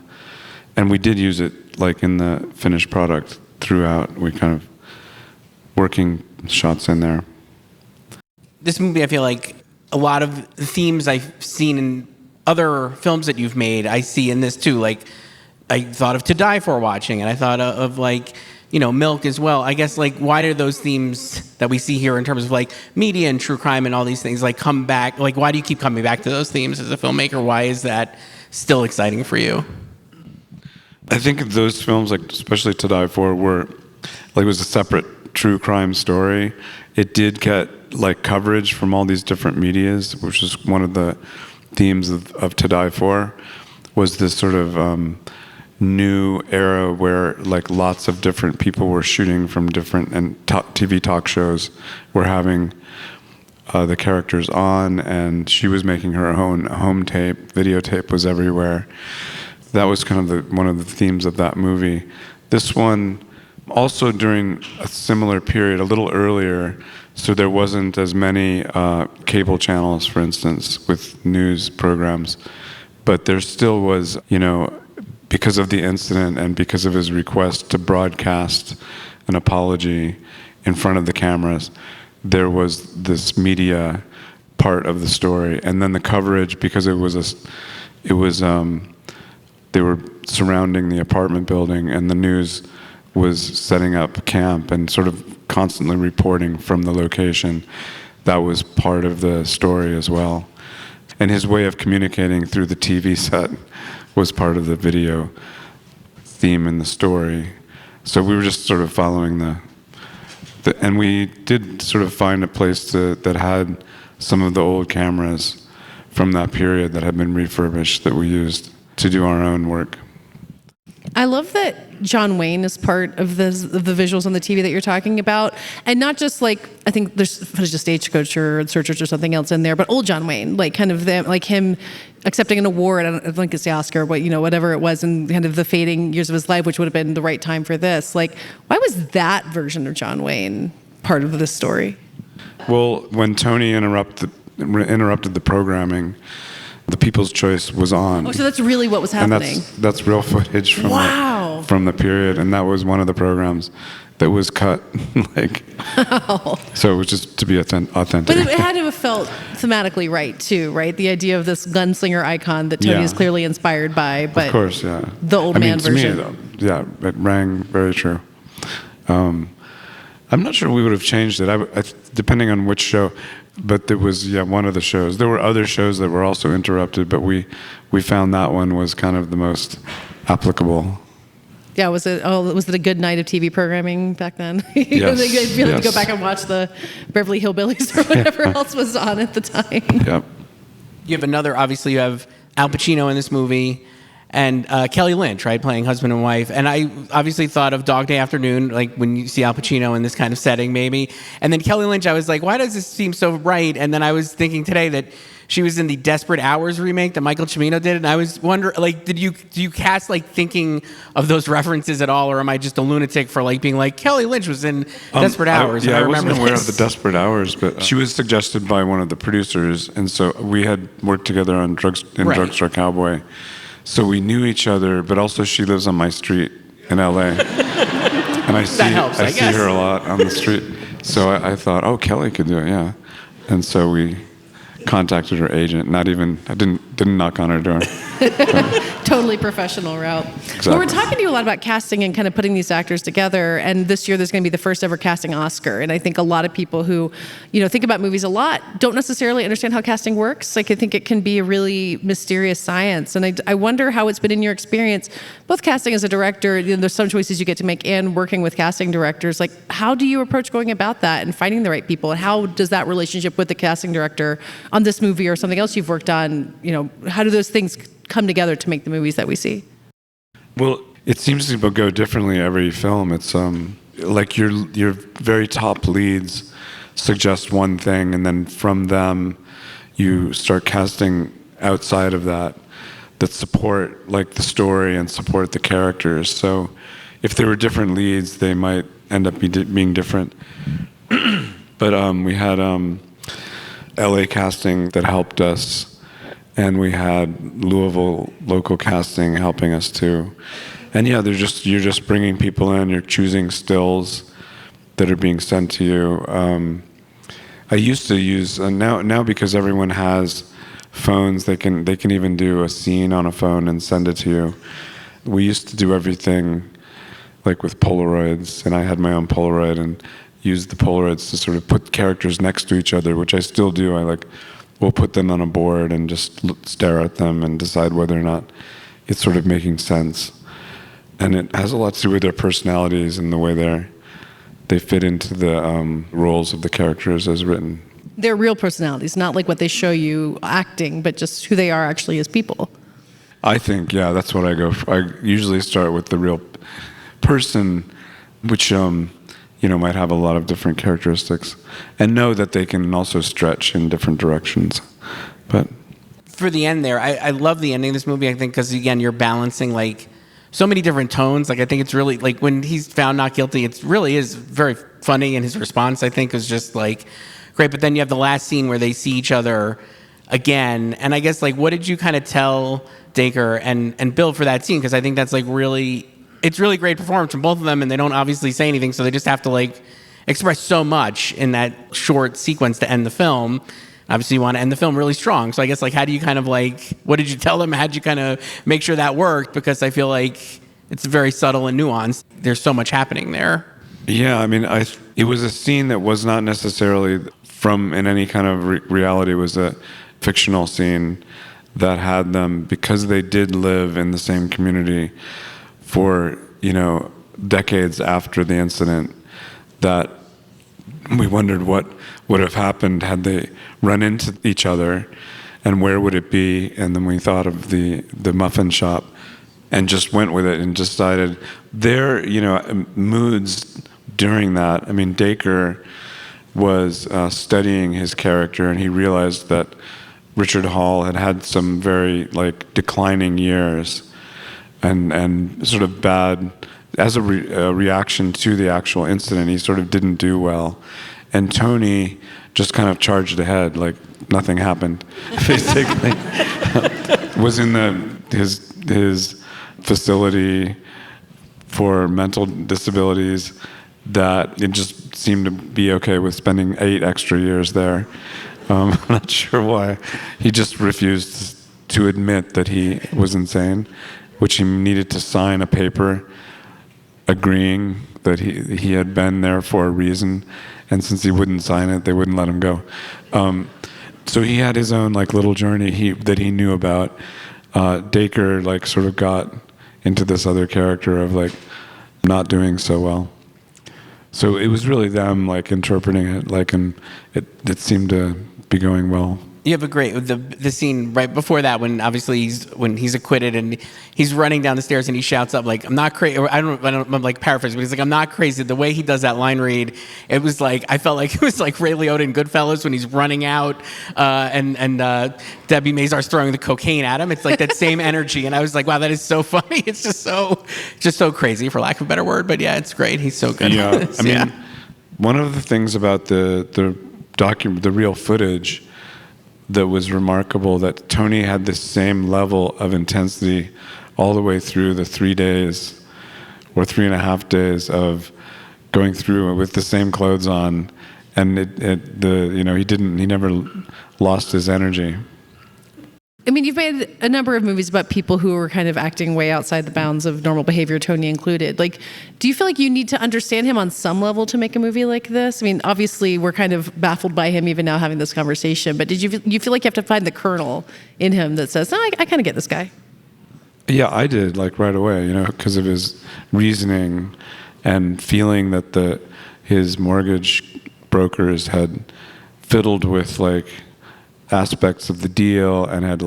and we did use it like in the finished product throughout. We kind of working shots in there. This movie, I feel like a lot of the themes I've seen in other films that you've made, I see in this too. Like, I thought of To Die For watching, and I thought of like, Milk as well. I guess, like, why do those themes that we see here in terms of like media and true crime and all these things like come back? Like, why do you keep coming back to those themes as a filmmaker? Why is that still exciting for you? I think those films, like especially To Die For, were like, it was a separate true crime story. It did get like coverage from all these different medias, which is one of the themes of To Die For, was this sort of new era where like lots of different people were shooting from different, and TV talk shows were having the characters on, and she was making her own home tape, videotape was everywhere. That was kind of one of the themes of that movie. This one, also during a similar period, a little earlier, so there wasn't as many cable channels, for instance, with news programs, but there still was, because of the incident and because of his request to broadcast an apology in front of the cameras, there was this media part of the story, and then the coverage, because they were surrounding the apartment building, and the news was setting up camp and sort of constantly reporting from the location. That was part of the story as well. And his way of communicating through the TV set was part of the video theme in the story. So we were just sort of following and we did sort of find a place that had some of the old cameras from that period that had been refurbished that we used to do our own work. I love that John Wayne is part of the visuals on the TV that you're talking about, and not just like, I think there's footage of Stagecoach or Searchers or something else in there, but old John Wayne, like kind of like him accepting an award. I don't think it's the Oscar, but whatever it was, in kind of the fading years of his life, which would have been the right time for this. Like, why was that version of John Wayne part of this story? Well, when Tony interrupted the programming, The People's Choice was on. Oh, so that's really what was happening. And that's real footage from the period, and that was one of the programs that was cut. So it was just to be authentic. But it had to have felt thematically right too, right? The idea of this gunslinger icon that Tony is clearly inspired by, but of course, yeah, the old man version. To me, yeah, it rang very true. I'm not sure we would have changed it, I depending on which show. But there was, one of the shows. There were other shows that were also interrupted, but we found that one was kind of the most applicable. Yeah, was it a good night of TV programming back then? Yes. You had to go back and watch the Beverly Hillbillies or whatever else was on at the time. Yep. You have Al Pacino in this movie, and Kelly Lynch, right, playing husband and wife. And I obviously thought of Dog Day Afternoon, like when you see Al Pacino in this kind of setting, maybe. And then Kelly Lynch, I was like, why does this seem so right? And then I was thinking today that she was in the Desperate Hours remake that Michael Cimino did, and I was wondering, like, do you cast like thinking of those references at all, or am I just a lunatic for like being like Kelly Lynch was in Desperate Hours? I wasn't aware of the Desperate Hours, but she was suggested by one of the producers, and so we had worked together on Drugstore Cowboy. So we knew each other, but also she lives on my street in LA. And I see her a lot on the street. So I thought, Kelly could do it, yeah. And so we contacted her agent. I didn't knock on her door. Totally professional route. Exactly. Well, we're talking to you a lot about casting and kind of putting these actors together. And this year there's going to be the first ever casting Oscar. And I think a lot of people who, think about movies a lot don't necessarily understand how casting works. Like, I think it can be a really mysterious science. And I wonder how it's been in your experience, both casting as a director, there's some choices you get to make, and working with casting directors. Like, how do you approach going about that and finding the right people? And how does that relationship with the casting director on this movie or something else you've worked on, how do those things come together to make the movies that we see? Well, it seems to go differently every film. It's like your very top leads suggest one thing, and then from them you start casting outside of that support like the story and support the characters. So if there were different leads, they might end up being different. But we had LA casting that helped us, and we had Louisville local casting helping us too. And yeah, you're just bringing people in. You're choosing stills that are being sent to you. I used to use now because everyone has phones. They can even do a scene on a phone and send it to you. We used to do everything like with Polaroids, and I had my own Polaroid and used the Polaroids to sort of put characters next to each other, which I still do. We'll put them on a board and just stare at them and decide whether or not it's sort of making sense. And it has a lot to do with their personalities and the way they fit into the roles of the characters as written. They're real personalities, not like what they show you acting, but just who they are actually as people. I think, yeah, that's what I go for. I usually start with the real person, which might have a lot of different characteristics, and know that they can also stretch in different directions. But for the end there, I love the ending of this movie, I think, because, again, you're balancing, like, so many different tones. Like, I think it's really, like, when he's found not guilty, it really is very funny, and his response, I think, is just, like, great. But then you have the last scene where they see each other again, and I guess, like, what did you kind of tell Dacre and Bill for that scene? Because I think that's, like, it's really great performance from both of them, and they don't obviously say anything, so they just have to, like, express so much in that short sequence to end the film. Obviously, you want to end the film really strong. So I guess, like, how do you kind of, like, what did you tell them? How did you kind of make sure that worked? Because I feel like it's very subtle and nuanced. There's so much happening there. yeah, I mean, it was a scene that was not necessarily from in any kind of reality. It was a fictional scene that had them, because they did live in the same community for, decades after the incident, that we wondered what would have happened had they run into each other, and where would it be. And then we thought of the muffin shop and just went with it and decided their moods during that. I mean, Dacre was studying his character, and he realized that Richard Hall had some very declining years and sort of bad as a reaction to the actual incident. He sort of didn't do well, and Tony just kind of charged ahead like nothing happened. Basically, was in his facility for mental disabilities that it just seemed to be okay with spending 8 extra years there. I'm not sure why. He just refused to admit that he was insane, which he needed to sign a paper agreeing that he had been there for a reason, and since he wouldn't sign it, they wouldn't let him go. So he had his own little journey that he knew about. Dacre sort of got into this other character of not doing so well. So it was really them interpreting it and it seemed to be going well. You have a great the scene right before that when obviously when he's acquitted and he's running down the stairs and he shouts up I'm not crazy. I'm paraphrasing, but he's like, I'm not crazy. The way he does that line read, it was I felt like it was like Ray Liotta in Goodfellas when he's running out and Debbie Mazar's throwing the cocaine at him. It's like that same energy, and I was like, wow, that is so funny. It's just so crazy, for lack of a better word. But yeah, it's great. He's so good. Yeah, I mean, one of the things about the real footage that was remarkable, that Tony had the same level of intensity all the way through the 3 days or 3.5 days of going through with the same clothes on, and he never lost his energy. I mean, you've made a number of movies about people who are kind of acting way outside the bounds of normal behavior, Tony included. Do you feel like you need to understand him on some level to make a movie like this? I mean, obviously, we're kind of baffled by him even now having this conversation, but you feel like you have to find the kernel in him that says, no, I kind of get this guy? Yeah, I did, right away, because of his reasoning and feeling that his mortgage brokers had fiddled with, aspects of the deal and had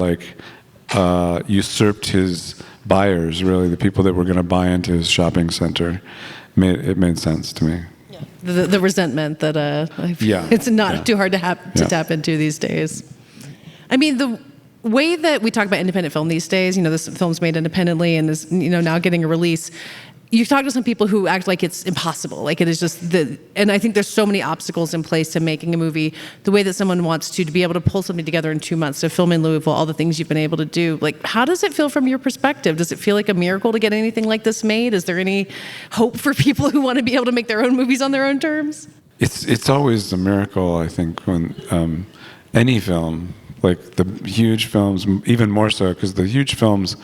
usurped his buyers, really, the people that were going to buy into his shopping center. It made sense to me. The resentment that it's not too hard to tap into these days. I mean, the way that we talk about independent film these days, this film's made independently and is, now getting a release. You talk to some people who act like it's impossible, like it is just and I think there's so many obstacles in place to making a movie. The way that someone wants to be able to pull something together in 2 months, to film in Louisville, all the things you've been able to do. Like, how does it feel from your perspective? Does it feel like a miracle to get anything like this made? Is there any hope for people who want to be able to make their own movies on their own terms? It's always a miracle, I think, when any film, like the huge films, even more so, because the huge films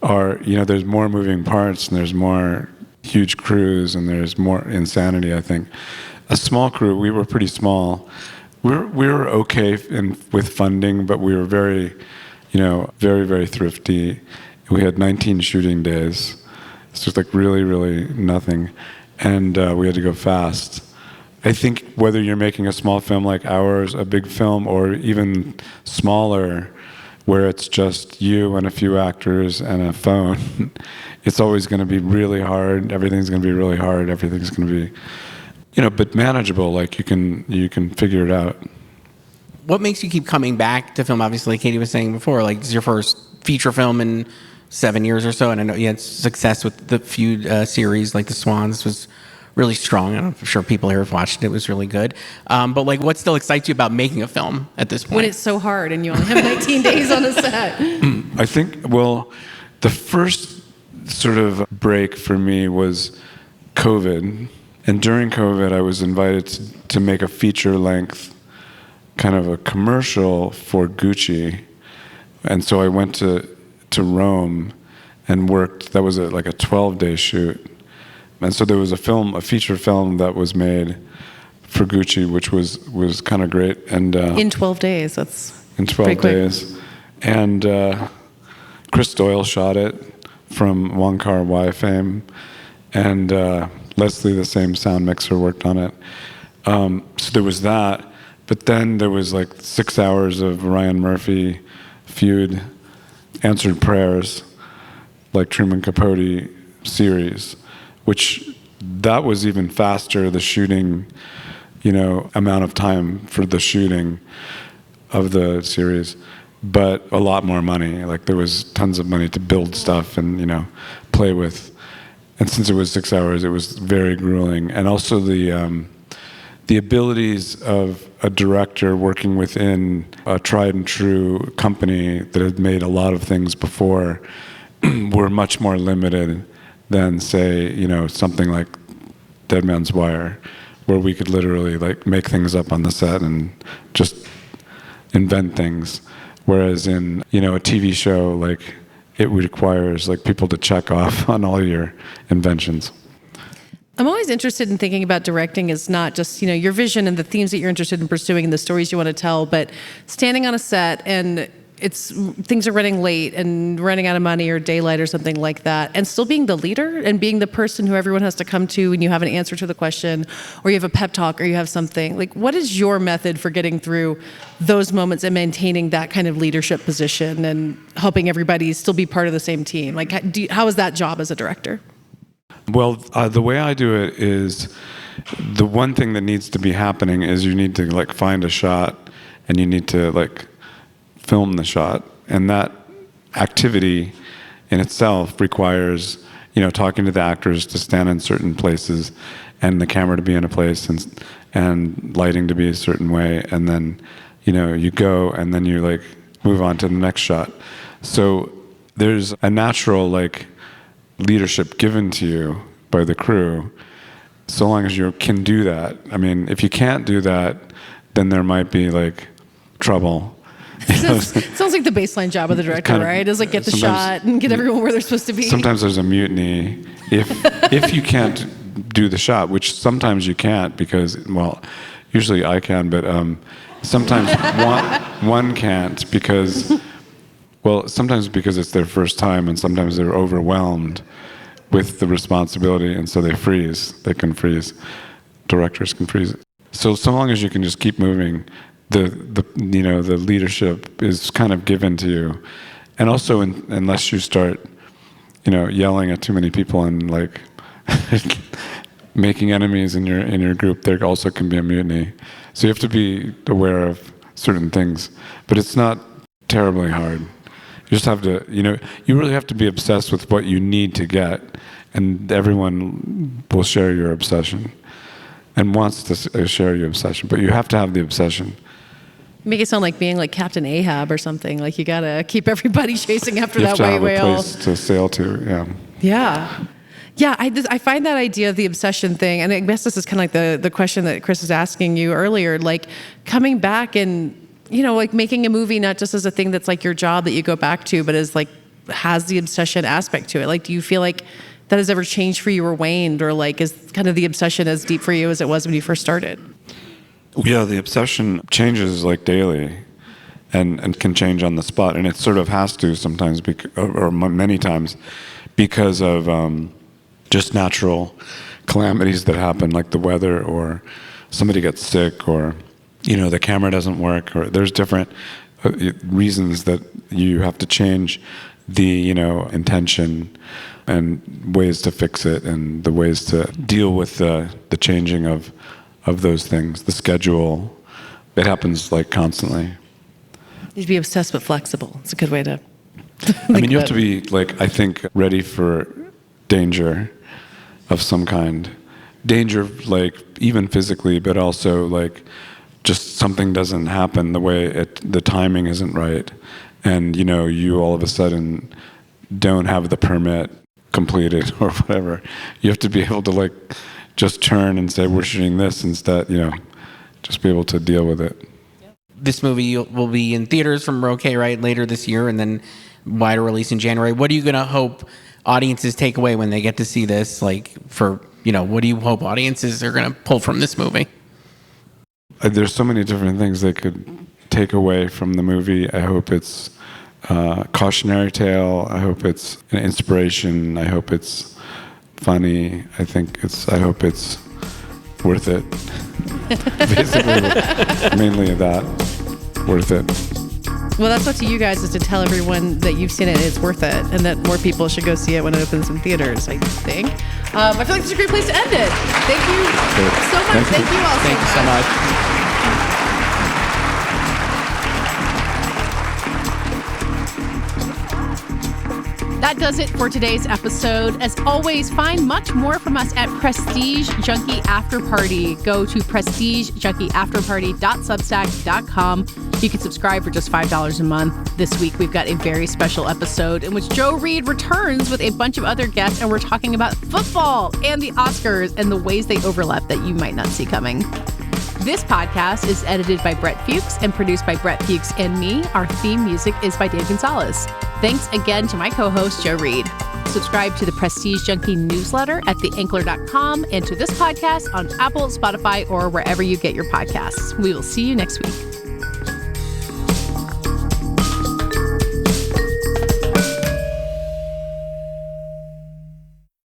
are, there's more moving parts and there's more huge crews and there's more insanity, I think. A small crew, we were pretty small. We were okay with funding, but we were very, very, very thrifty. We had 19 shooting days. It's just like really, really nothing. And we had to go fast. I think whether you're making a small film like ours, a big film, or even smaller, where it's just you and a few actors and a phone, it's always going to be really hard. Everything's going to be really hard. Everything's going to be, but manageable. Like you can figure it out. What makes you keep coming back to film? Obviously, like Katey was saying before, like this is your first feature film in 7 years or so, and I know you had success with the feud series, like The Swans was really strong. I'm sure people here have watched it. It was really good. But like, what still excites you about making a film at this point? When it's so hard and you only have 19 days on a set. I think, the first sort of break for me was COVID. And during COVID, I was invited to make a feature-length kind of a commercial for Gucci. And so I went to Rome and worked. That was like a 12-day shoot. And so there was a feature film that was made for Gucci, which was kind of great. And in 12 days, that's in 12 days. And Chris Doyle shot it from Wong Kar-wai fame, and Leslie, the same sound mixer, worked on it. So there was that, but then there was like 6 hours of Ryan Murphy feud, answered prayers, like Truman Capote series, which that was even faster, the shooting, amount of time for the shooting of the series, but a lot more money. Like there was tons of money to build stuff and, play with. And since it was 6 hours, it was very grueling. And also the abilities of a director working within a tried and true company that had made a lot of things before were much more limited than, say, something like Dead Man's Wire, where we could literally like make things up on the set and just invent things. Whereas in, a TV show, like it requires like people to check off on all your inventions. I'm always interested in thinking about directing as not just, your vision and the themes that you're interested in pursuing and the stories you want to tell, but standing on a set and things are running late and running out of money or daylight or something like that, and still being the leader and being the person who everyone has to come to when you have an answer to the question, or you have a pep talk, or you have something. Like, what is your method for getting through those moments and maintaining that kind of leadership position and helping everybody still be part of the same team? Like, how is that job as a director? Well, the way I do it is, the one thing that needs to be happening is you need to like find a shot and you need to like film the shot, and that activity in itself requires, talking to the actors to stand in certain places, and the camera to be in a place, and lighting to be a certain way, and then, you go, and then you like move on to the next shot. So there's a natural like leadership given to you by the crew, so long as you can do that. I mean, if you can't do that, then there might be like trouble. Sounds like the baseline job of the director, right? Is like get the shot and get everyone where they're supposed to be. Sometimes there's a mutiny if you can't do the shot, which sometimes you can't because, usually I can, but sometimes one can't because, sometimes because it's their first time, and sometimes they're overwhelmed with the responsibility, and so they freeze. They can freeze. Directors can freeze. So long as you can just keep moving, the leadership is kind of given to you, And also, unless you start, yelling at too many people and like making enemies in your group, there also can be a mutiny. So you have to be aware of certain things, but it's not terribly hard. You just have to, you really have to be obsessed with what you need to get, and everyone will share your obsession and wants to share your obsession, but you have to have the obsession. Make it sound like being like Captain Ahab or something. Like you gotta keep everybody chasing after You that have to white have a whale. place to sail to, yeah. Yeah. Yeah, I find that idea of the obsession thing, and I guess this is kind of like the question that Chris was asking you earlier, like coming back and, like making a movie not just as a thing that's like your job that you go back to, but as like has the obsession aspect to it. Like, do you feel like that has ever changed for you or waned, or like is kind of the obsession as deep for you as it was when you first started? Yeah, the obsession changes like daily and can change on the spot. And it sort of has to sometimes, or many times, because of just natural calamities that happen, like the weather, or somebody gets sick, or, the camera doesn't work, or there's different reasons that you have to change the, intention and ways to fix it, and the ways to deal with the changing of those things, the schedule. It happens like constantly. You need to be obsessed but flexible. It's a good way to you have to be like, I think, ready for danger of some kind. Danger, like even physically, but also like just something doesn't happen the way the timing isn't right. And you all of a sudden don't have the permit completed or whatever. You have to be able to like just turn and say, we're shooting this instead, just be able to deal with it. This movie will be in theaters from Roque, right, later this year, and then wider release in January. What are you going to hope audiences take away when they get to see this? Like, what do you hope audiences are going to pull from this movie? There's so many different things they could take away from the movie. I hope it's a cautionary tale. I hope it's an inspiration. I hope it's funny. I hope it's worth it. Basically, mainly that, worth it. Well, that's up to you guys, is to tell everyone that you've seen it and it's worth it, and that more people should go see it when it opens in theaters, I think. I feel like it's a great place to end it. Thank you so much. Thank you all Thank you so much. That does it for today's episode. As always, find much more from us at Prestige Junkie After Party. Go to prestigejunkie.afterparty.substack.com. You can subscribe for just $5 a month. This week, we've got a very special episode in which Reid returns with a bunch of other guests, and we're talking about football and the Oscars and the ways they overlap that you might not see coming. This podcast is edited by Brett Fuchs and produced by Brett Fuchs and me. Our theme music is by Dave Gonzalez. Thanks again to my co-host, Reid. Subscribe to the Prestige Junkie newsletter at theankler.com and to this podcast on Apple, Spotify, or wherever you get your podcasts. We will see you next week.